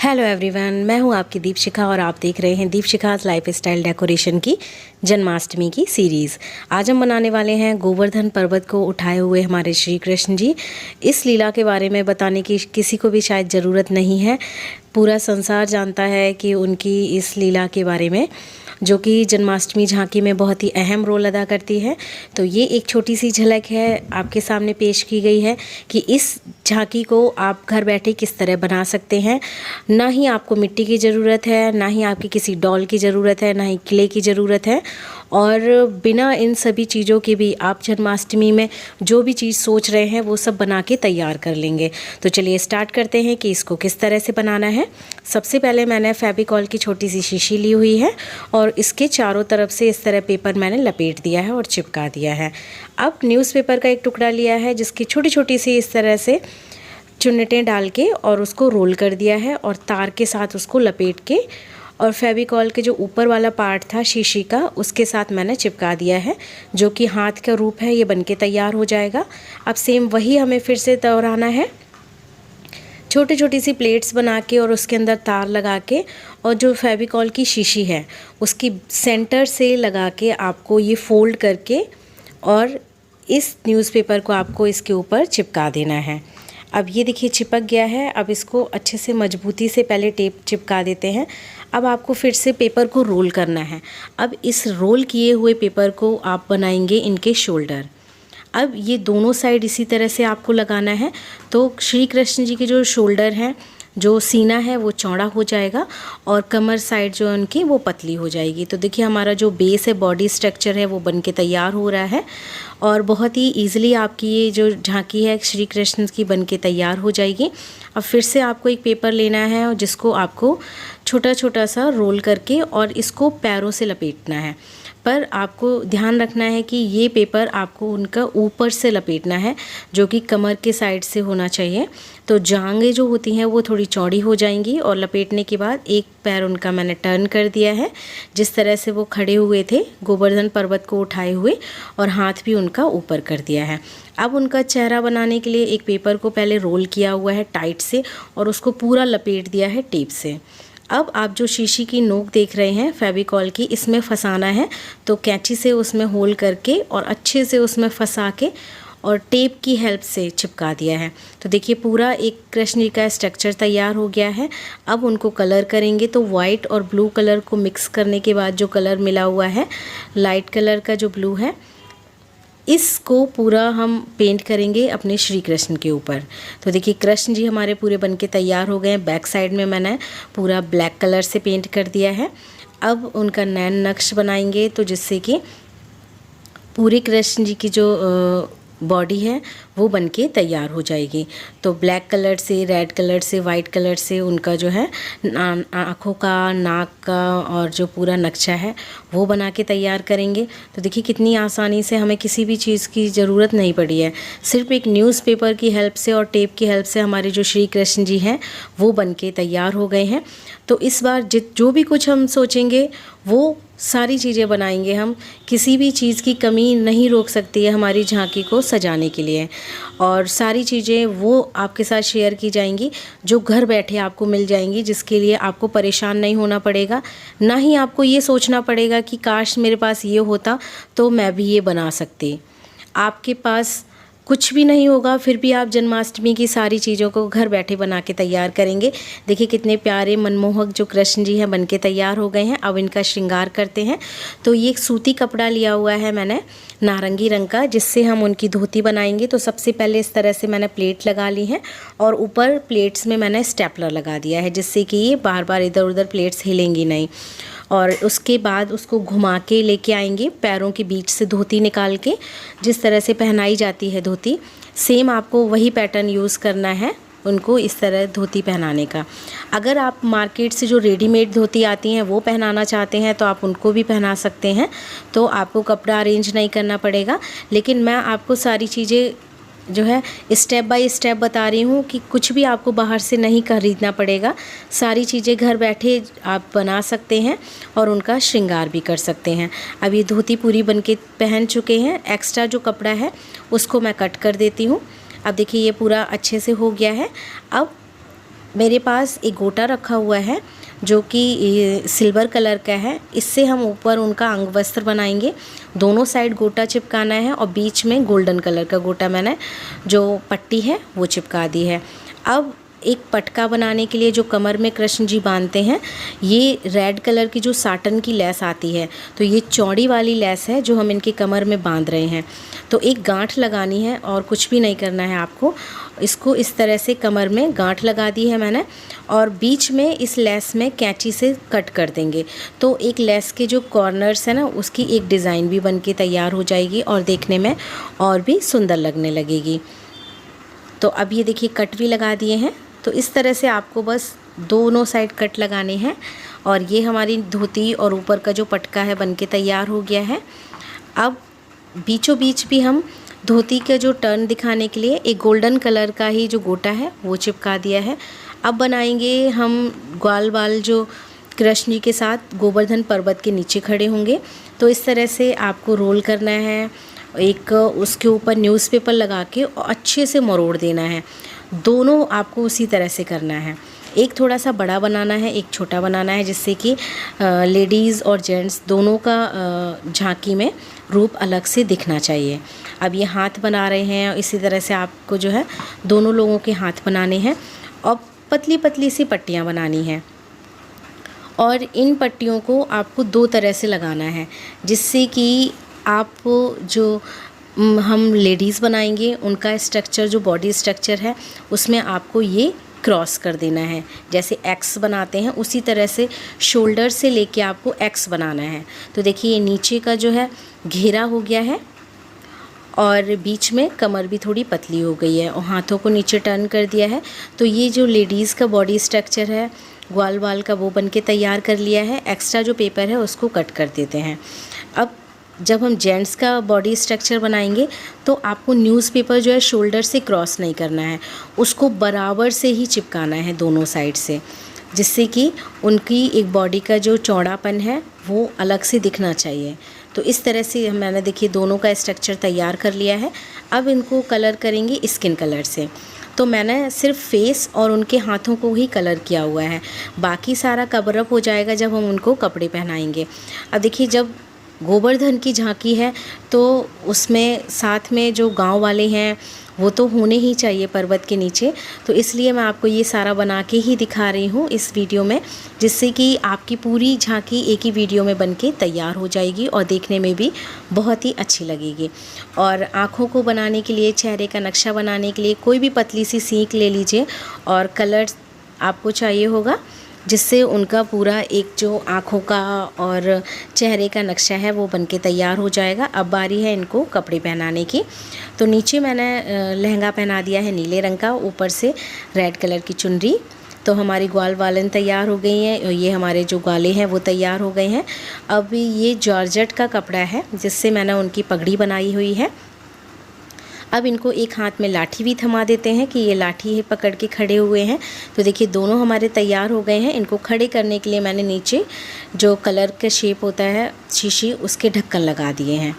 Hello everyone, मैं हूं आपकी दीपशिखा और आप देख रहे हैं दीपशिखा's लाइफस्टाइल डेकोरेशन की जन्माष्टमी की सीरीज़। आज हम बनाने वाले हैं गोवर्धन पर्वत को उठाए हुए हमारे श्री कृष्ण जी। इस लीला के बारे में बताने की किसी को भी शायद ज़रूरत नहीं है। पूरा संसार जानता है कि उनकी इस लीला के बारे में, जो कि जन्माष्टमी झांकी में बहुत ही अहम रोल अदा करती है। तो ये एक छोटी सी झलक है आपके सामने पेश की गई है कि इस झांकी को आप घर बैठे किस तरह बना सकते हैं। ना ही आपको मिट्टी की ज़रूरत है, ना ही आपकी किसी डॉल की ज़रूरत है, ना ही क्ले की ज़रूरत है। और बिना इन सभी चीज़ों के भी आप जन्माष्टमी में जो भी चीज़ सोच रहे हैं वो सब बना के तैयार कर लेंगे। तो चलिए स्टार्ट करते हैं कि इसको किस तरह से बनाना है। सबसे पहले मैंने फेविकॉल की छोटी सी शीशी ली हुई है और इसके चारों तरफ से इस तरह पेपर मैंने लपेट दिया है और चिपका दिया है। अब न्यूज़पेपर का एक टुकड़ा लिया है जिसकी छोटी छोटी सी इस तरह से चुन्नटें डाल के और उसको रोल कर दिया है और तार के साथ उसको लपेट के और फेविकॉल के जो ऊपर वाला पार्ट था शीशी का उसके साथ मैंने चिपका दिया है, जो कि हाथ का रूप है। ये बनके तैयार हो जाएगा। अब सेम वही हमें फिर से दोहराना है। छोटी छोटी सी प्लेट्स बना के और उसके अंदर तार लगा के और जो फेविकॉल की शीशी है उसकी सेंटर से लगा के आपको ये फोल्ड करके और इस न्यूज़पेपर को आपको इसके ऊपर चिपका देना है। अब ये देखिए चिपक गया है। अब इसको अच्छे से मजबूती से पहले टेप चिपका देते हैं। अब आपको फिर से पेपर को रोल करना है। अब इस रोल किए हुए पेपर को आप बनाएंगे इनके शोल्डर। अब ये दोनों साइड इसी तरह से आपको लगाना है। तो श्री कृष्ण जी के जो शोल्डर हैं, जो सीना है वो चौड़ा हो जाएगा और कमर साइड जो है उनकी वो पतली हो जाएगी। तो देखिए हमारा जो बेस है, बॉडी स्ट्रक्चर है, वो बन के तैयार हो रहा है और बहुत ही ईजिली आपकी ये जो झांकी है श्री कृष्ण की बन के तैयार हो जाएगी। अब फिर से आपको एक पेपर लेना है और जिसको आपको छोटा छोटा सा रोल करके और इसको पैरों से लपेटना है। पर आपको ध्यान रखना है कि ये पेपर आपको उनका ऊपर से लपेटना है, जो कि कमर के साइड से होना चाहिए। तो जांघें जो होती हैं वो थोड़ी चौड़ी हो जाएंगी और लपेटने के बाद एक पैर उनका मैंने टर्न कर दिया है, जिस तरह से वो खड़े हुए थे गोवर्धन पर्वत को उठाए हुए, और हाथ भी उनका ऊपर कर दिया है। अब उनका चेहरा बनाने के लिए एक पेपर को पहले रोल किया हुआ है टाइट से और उसको पूरा लपेट दिया है टेप से। अब आप जो शीशी की नोक देख रहे हैं फेविकॉल की, इसमें फंसाना है। तो कैंची से उसमें होल करके और अच्छे से उसमें फंसा के और टेप की हेल्प से चिपका दिया है। तो देखिए पूरा एक कृष्ण जी का स्ट्रक्चर तैयार हो गया है। अब उनको कलर करेंगे। तो वाइट और ब्लू कलर को मिक्स करने के बाद जो कलर मिला हुआ है, लाइट कलर का जो ब्लू है, इसको पूरा हम पेंट करेंगे अपने श्री कृष्ण के ऊपर। तो देखिए कृष्ण जी हमारे पूरे बनके तैयार हो गए हैं। बैक साइड में मैंने पूरा ब्लैक कलर से पेंट कर दिया है। अब उनका नैन नक्श बनाएंगे, तो जिससे कि पूरे कृष्ण जी की जो बॉडी है वो बनके तैयार हो जाएगी। तो ब्लैक कलर से, रेड कलर से, वाइट कलर से उनका जो है आँखों का, नाक का और जो पूरा नक्शा है वो बना के तैयार करेंगे। तो देखिए कितनी आसानी से, हमें किसी भी चीज़ की ज़रूरत नहीं पड़ी है। सिर्फ एक न्यूज़पेपर की हेल्प से और टेप की हेल्प से हमारे जो श्री कृष्ण जी हैं वो बनके तैयार हो गए हैं। तो इस बार जो भी कुछ हम सोचेंगे वो सारी चीज़ें बनाएंगे हम। किसी भी चीज़ की कमी नहीं रोक सकती है हमारी झांकी को सजाने के लिए, और सारी चीज़ें वो आपके साथ शेयर की जाएंगी जो घर बैठे आपको मिल जाएंगी, जिसके लिए आपको परेशान नहीं होना पड़ेगा। ना ही आपको ये सोचना पड़ेगा कि काश मेरे पास ये होता तो मैं भी ये बना सकती। आपके पास कुछ भी नहीं होगा फिर भी आप जन्माष्टमी की सारी चीज़ों को घर बैठे बना के तैयार करेंगे। देखिए कितने प्यारे मनमोहक जो कृष्ण जी हैं बनके तैयार हो गए हैं। अब इनका श्रृंगार करते हैं। तो ये एक सूती कपड़ा लिया हुआ है मैंने नारंगी रंग का, जिससे हम उनकी धोती बनाएंगे। तो सबसे पहले इस तरह से मैंने प्लेट लगा ली है और ऊपर प्लेट्स में मैंने स्टेपलर लगा दिया है, जिससे कि ये बार बार इधर उधर प्लेट्स हिलेंगी नहीं। और उसके बाद उसको घुमा के लेके आएंगे पैरों के बीच से धोती निकाल के, जिस तरह से पहनाई जाती है धोती, सेम आपको वही पैटर्न यूज़ करना है उनको इस तरह धोती पहनाने का। अगर आप मार्केट से जो रेडीमेड धोती आती हैं वो पहनाना चाहते हैं तो आप उनको भी पहना सकते हैं। तो आपको कपड़ा अरेंज नहीं करना पड़ेगा। लेकिन मैं आपको सारी चीज़ें जो है स्टेप बाय स्टेप बता रही हूँ कि कुछ भी आपको बाहर से नहीं खरीदना पड़ेगा। सारी चीज़ें घर बैठे आप बना सकते हैं और उनका श्रृंगार भी कर सकते हैं। अब ये धोती पूरी बनके पहन चुके हैं। एक्स्ट्रा जो कपड़ा है उसको मैं कट कर देती हूँ। अब देखिए ये पूरा अच्छे से हो गया है। अब मेरे पास एक गोटा रखा हुआ है जो कि सिल्वर कलर का है। इससे हम ऊपर उनका अंग वस्त्र बनाएंगे। दोनों साइड गोटा चिपकाना है और बीच में गोल्डन कलर का गोटा मैंने जो पट्टी है वो चिपका दी है। अब एक पटका बनाने के लिए जो कमर में कृष्ण जी बांधते हैं, ये रेड कलर की जो साटन की लेस आती है, तो ये चौड़ी वाली लेस है जो हम इनकी कमर में बांध रहे हैं। तो एक गांठ लगानी है और कुछ भी नहीं करना है आपको। इसको इस तरह से कमर में गांठ लगा दी है मैंने और बीच में इस लेस में कैंची से कट कर देंगे। तो एक लेस के जो कॉर्नर्स है ना, उसकी एक डिज़ाइन भी बन के तैयार हो जाएगी और देखने में और भी सुंदर लगने लगेगी। तो अब ये देखिए कट भी लगा दिए हैं। तो इस तरह से आपको बस दोनों साइड कट लगाने हैं और ये हमारी धोती और ऊपर का जो पटका है बनके तैयार हो गया है। अब बीचों बीच भी हम धोती का जो टर्न दिखाने के लिए एक गोल्डन कलर का ही जो गोटा है वो चिपका दिया है। अब बनाएंगे हम ग्वाल बाल जो कृष्ण जी के साथ गोवर्धन पर्वत के नीचे खड़े होंगे। तो इस तरह से आपको रोल करना है, एक उसके ऊपर न्यूज़पेपर लगा के और अच्छे से मरोड़ देना है। दोनों आपको उसी तरह से करना है। एक थोड़ा सा बड़ा बनाना है, एक छोटा बनाना है, जिससे कि लेडीज़ और जेंट्स दोनों का झांकी में रूप अलग से दिखना चाहिए। अब ये हाथ बना रहे हैं, इसी तरह से आपको जो है दोनों लोगों के हाथ बनाने हैं और पतली पतली सी पट्टियाँ बनानी हैं। और इन पट्टियों को आपको दो तरह से लगाना है, जिससे कि आप जो हम लेडीज़ बनाएंगे उनका स्ट्रक्चर जो बॉडी स्ट्रक्चर है उसमें आपको ये क्रॉस कर देना है। जैसे एक्स बनाते हैं उसी तरह से शोल्डर से लेके आपको एक्स बनाना है। तो देखिए ये नीचे का जो है घेरा हो गया है और बीच में कमर भी थोड़ी पतली हो गई है और हाथों को नीचे टर्न कर दिया है। तो ये जो लेडीज़ का बॉडी स्ट्रक्चर है ग्वाल बाल का वो बन के तैयार कर लिया है। एक्स्ट्रा जो पेपर है उसको कट कर देते हैं। अब जब हम जेंट्स का बॉडी स्ट्रक्चर बनाएंगे तो आपको न्यूज़पेपर जो है शोल्डर से क्रॉस नहीं करना है, उसको बराबर से ही चिपकाना है दोनों साइड से, जिससे कि उनकी एक बॉडी का जो चौड़ापन है वो अलग से दिखना चाहिए। तो इस तरह से मैंने देखिए दोनों का स्ट्रक्चर तैयार कर लिया है। अब इनको कलर करेंगे स्किन कलर से। तो मैंने सिर्फ फेस और उनके हाथों को ही कलर किया हुआ है, बाकी सारा कवर अप हो जाएगा जब हम उनको कपड़े पहनाएंगे। अब देखिए जब गोवर्धन की झांकी है तो उसमें साथ में जो गांव वाले हैं वो तो होने ही चाहिए पर्वत के नीचे। तो इसलिए मैं आपको ये सारा बना के ही दिखा रही हूँ इस वीडियो में, जिससे कि आपकी पूरी झांकी एक ही वीडियो में बन के तैयार हो जाएगी और देखने में भी बहुत ही अच्छी लगेगी। और आँखों को बनाने के लिए, चेहरे का नक्शा बनाने के लिए कोई भी पतली सी सीख ले लीजिए और कलर्स आपको चाहिए होगा, जिससे उनका पूरा एक जो आँखों का और चेहरे का नक्शा है वो बनके तैयार हो जाएगा। अब बारी है इनको कपड़े पहनाने की। तो नीचे मैंने लहंगा पहना दिया है नीले रंग का, ऊपर से रेड कलर की चुनरी। तो हमारी ग्वाल वालन तैयार हो गई हैं और ये हमारे जो ग्वाले हैं वो तैयार हो गए हैं। अब ये जॉर्जेट का कपड़ा है जिससे मैंने उनकी पगड़ी बनाई हुई है। अब इनको एक हाथ में लाठी भी थमा देते हैं कि ये लाठी है पकड़ के खड़े हुए हैं। तो देखिए दोनों हमारे तैयार हो गए हैं। इनको खड़े करने के लिए मैंने नीचे जो कलर का शेप होता है शीशी, उसके ढक्कन लगा दिए हैं।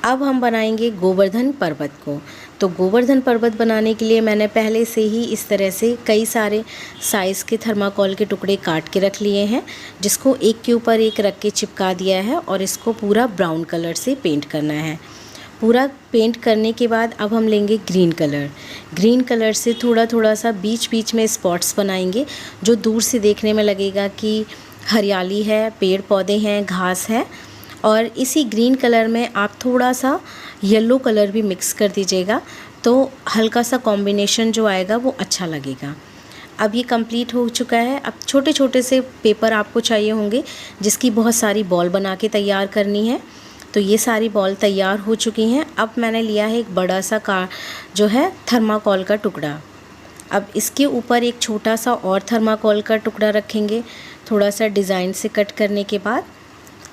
अब हम बनाएंगे गोवर्धन पर्वत को। तो गोवर्धन पर्वत बनाने के लिए मैंने पहले से ही इस तरह से कई सारे साइज़ के थर्माकोल के टुकड़े काट के रख लिए हैं, जिसको एक के ऊपर एक रख के चिपका दिया है और इसको पूरा ब्राउन कलर से पेंट करना है। पूरा पेंट करने के बाद अब हम लेंगे ग्रीन कलर। ग्रीन कलर से थोड़ा थोड़ा सा बीच बीच में स्पॉट्स बनाएंगे, जो दूर से देखने में लगेगा कि हरियाली है, पेड़ पौधे हैं, घास है। और इसी ग्रीन कलर में आप थोड़ा सा येलो कलर भी मिक्स कर दीजिएगा, तो हल्का सा कॉम्बिनेशन जो आएगा वो अच्छा लगेगा। अब ये कंप्लीट हो चुका है। अब छोटे छोटे से पेपर आपको चाहिए होंगे जिसकी बहुत सारी बॉल बना के तैयार करनी है। तो ये सारी बॉल तैयार हो चुकी हैं। अब मैंने लिया है एक बड़ा सा जो है थर्माकोल का टुकड़ा। अब इसके ऊपर एक छोटा सा और थर्माकोल का टुकड़ा रखेंगे। थोड़ा सा डिज़ाइन से कट करने के बाद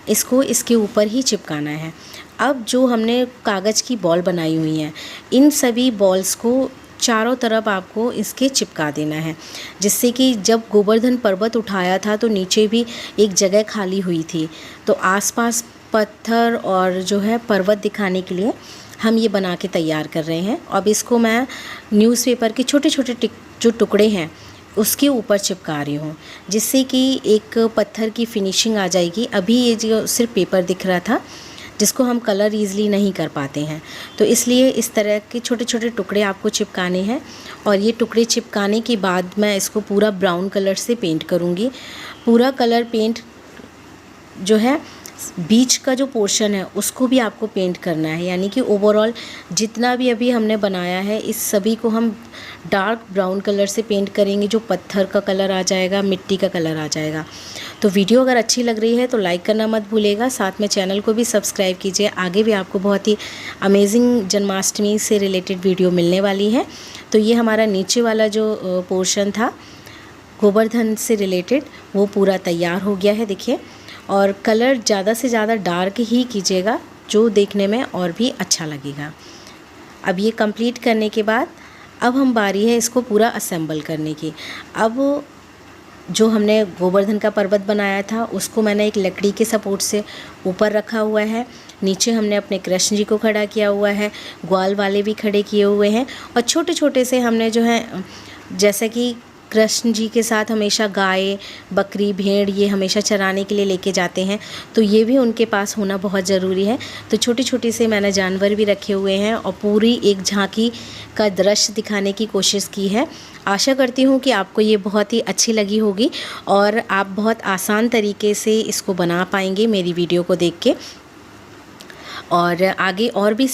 इसको इसके ऊपर ही चिपकाना है। अब जो हमने कागज़ की बॉल बनाई हुई हैं, इन सभी बॉल्स को चारों तरफ आपको इसके चिपका देना है, जिससे कि जब गोवर्धन पर्वत उठाया था तो नीचे भी एक जगह खाली हुई थी। तो आसपास पत्थर और जो है पर्वत दिखाने के लिए हम ये बना के तैयार कर रहे हैं। अब इसको मैं न्यूज़पेपर के छोटे छोटे जो टुकड़े हैं उसके ऊपर चिपका रही हूँ, जिससे कि एक पत्थर की फिनिशिंग आ जाएगी। अभी ये जो सिर्फ पेपर दिख रहा था, जिसको हम कलर ईज़िली नहीं कर पाते हैं, तो इसलिए इस तरह के छोटे छोटे टुकड़े आपको चिपकाने हैं। और ये टुकड़े चिपकाने के बाद मैं इसको पूरा ब्राउन कलर से पेंट करूँगी। पूरा कलर पेंट जो है, बीच का जो पोर्शन है उसको भी आपको पेंट करना है, यानी कि ओवरऑल जितना भी अभी हमने बनाया है इस सभी को हम डार्क ब्राउन कलर से पेंट करेंगे। जो पत्थर का कलर आ जाएगा, मिट्टी का कलर आ जाएगा। तो वीडियो अगर अच्छी लग रही है तो लाइक करना मत भूलिएगा, साथ में चैनल को भी सब्सक्राइब कीजिए। आगे भी आपको बहुत ही अमेजिंग जन्माष्टमी से रिलेटेड वीडियो मिलने वाली है। तो ये हमारा नीचे वाला जो पोर्शन था गोवर्धन से रिलेटेड, वो पूरा तैयार हो गया है, देखिए। और कलर ज़्यादा से ज़्यादा डार्क ही कीजिएगा, जो देखने में और भी अच्छा लगेगा। अब ये कंप्लीट करने के बाद अब हम बारी है इसको पूरा असेंबल करने की। अब जो हमने गोवर्धन का पर्वत बनाया था उसको मैंने एक लकड़ी के सपोर्ट से ऊपर रखा हुआ है। नीचे हमने अपने कृष्ण जी को खड़ा किया हुआ है, ग्वाल वाले भी खड़े किए हुए हैं। और छोटे छोटे से हमने जो है, जैसे कि कृष्ण जी के साथ हमेशा गाय, बकरी, भेड़ ये हमेशा चराने के लिए लेके जाते हैं, तो ये भी उनके पास होना बहुत ज़रूरी है। तो छोटे छोटे से मैंने जानवर भी रखे हुए हैं और पूरी एक झांकी का दृश्य दिखाने की कोशिश की है। आशा करती हूँ कि आपको ये बहुत ही अच्छी लगी होगी और आप बहुत आसान तरीके से इसको बना पाएंगे मेरी वीडियो को देख के। और आगे और भी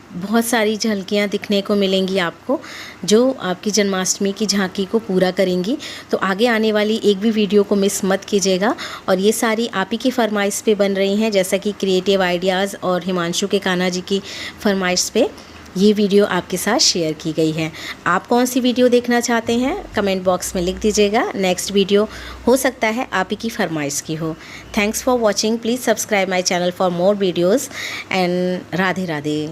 बहुत सारी झलकियाँ दिखने को मिलेंगी आपको, जो आपकी जन्माष्टमी की झांकी को पूरा करेंगी। तो आगे आने वाली एक भी वीडियो को मिस मत कीजिएगा। और ये सारी आप ही की फरमाइश पे बन रही हैं, जैसा कि क्रिएटिव आइडियाज़ और हिमांशु के कान्हा जी की फरमाइश पे ये वीडियो आपके साथ शेयर की गई है। आप कौन सी वीडियो देखना चाहते हैं कमेंट बॉक्स में लिख दीजिएगा। नेक्स्ट वीडियो हो सकता है आप ही की फरमाइश की हो। Thanks for watching. Please subscribe my channel for more videos and Radhe Radhe.